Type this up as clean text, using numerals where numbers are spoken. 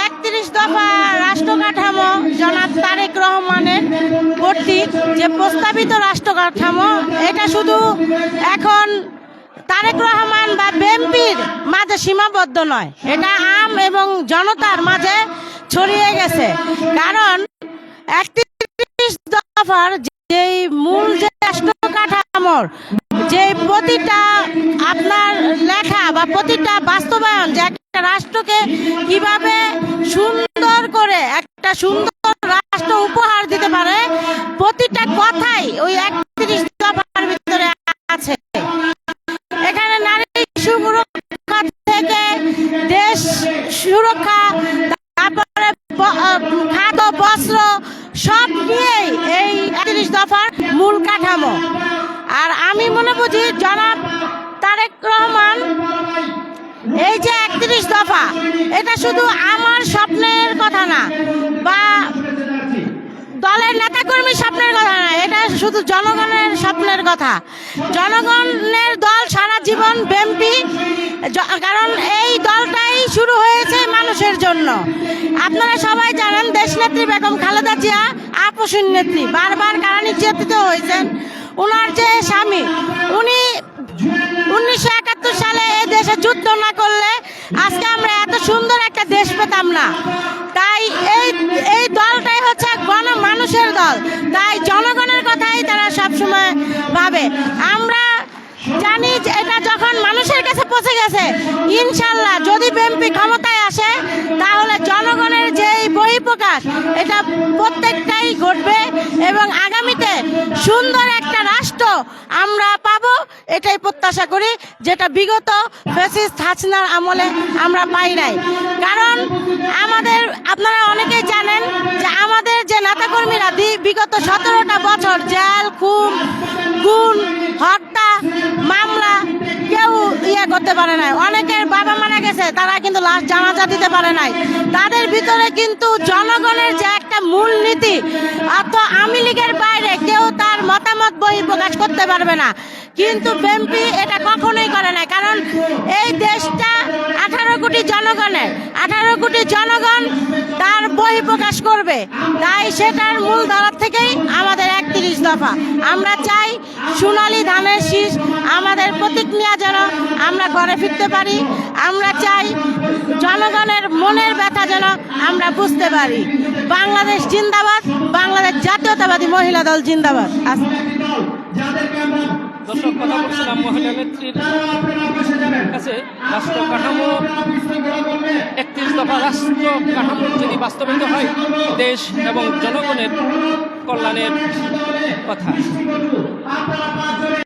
31 দফা রাষ্ট্র কাঠামো জনাব তারেক রহমানের কর্তৃক যে প্রস্তাবিত রাষ্ট্র কাঠামো, এটা শুধু এখন তারেক রহমান বা বিএনপির মাঝে সীমাবদ্ধ নয়, এটা আম এবং জনতার মাঝে ছড়িয়ে গেছে। কারণ 31 দফার যেই মূল যে রাষ্ট্র কাঠামোর যে প্রতিটা আপনার লেখা বা প্রতিটা বাস্তবায়ন, যে একটা রাষ্ট্রকে কিভাবে সুন্দর করে একটা সুন্দর রাষ্ট্র উপহার দিতে পারে, প্রতিটা কথাই ওই 31 দফার ভিতরে আছে। এখানে নারী সুরক্ষা থেকে দেশ সুরক্ষা, তারপরে খাদ্য বস্ত্র সব নিয়েই এই 31 দফার মূল কাঠামো। আর আমি মনে বুঝি জনাব তারেক রহমান এই যে 31 দফা, এটা শুধু আমার স্বপ্নের কথা না বা দলের নেতাকর্মীর স্বপ্নের কথা না, এটা শুধু জনগণের স্বপ্নের কথা। জনগণের দল সারা জীবন বিএনপি, কারণ এই দলটাই শুরু হয়েছে মানুষের জন্য। আপনারা সবাই জানেন দেশনেত্রী বেগম খালেদা জিয়া আপসীন নেত্রী, বারবার কারা নির্যাতিত হয়েছেন। ওনার যে স্বামী, উনি 1971 সালে এই দেশে যুদ্ধ না করলে আজকে আমরা এত সুন্দর একটা দেশ পেতাম না। তাই এই দলটাই হচ্ছে মানুষের দল, তাই জনগণের কথাই তারা সবসময় ভাবে। আমরা জানি যে এটা যখন মানুষের কাছে পৌঁছে গেছে, ইনশাল্লাহ যদি বিএনপি ক্ষমতায় আসে তাহলে জনগণের যে বহিঃপ্রকাশ এটা প্রত্যেকটাই ঘটবে এবং আগামীতে সুন্দর একটা রাষ্ট্র আমরা পাবো, এটাই প্রত্যাশা করি, যেটা বিগত ফ্যাসিস্ট হাসিনার আমলে আমরা পাই নাই। কারণ আপনারা অনেকেই জানেন যে আমাদের যে নেতাকর্মীরা বিগত 17টা বছর জেল, খুন, হত্যা মামলা কেউ করতে পারে নাই। অনেকের বাবা মারা গেছে, তারা কিন্তু লাশ জানাজা দিতে পারে নাই। তাদের ভিতরে কিন্তু জনগণের যে একটা মূলনীতি, অত আওয়ামী লীগের বাইরে কেউ তার মতামত বহিঃপ্রকাশ করতে পারবে না। কিন্তু বিএনপি এটা কখনোই করে না, কারণ এই দেশটা 18 কোটি জনগণের, 18 কোটি জনগণ তার বহিঃপ্রকাশ করবে। তাই সেটার মূল ধারা থেকেই আমাদের 31 দফা। আমরা চাই সোনালী ধানের শীষ আমাদের প্রতিজ্ঞা যেন আমরা ঘরে ফিরতে পারি। আমরা চাই জনগণের মনের ব্যথা যেন আমরা বুঝতে পারি। বাংলাদেশ জিন্দাবাদ, বাংলাদেশ জাতীয়তাবাদী মহিলা দল জিন্দাবাদ। দর্শক, কথা বলছিলাম মহিলা নেত্রীর কাছে। রাষ্ট্র কাঠামো 31 দফা রাষ্ট্র কাঠামো যদি বাস্তবায়িত হয়, দেশ এবং জনগণের কল্যাণের কথা।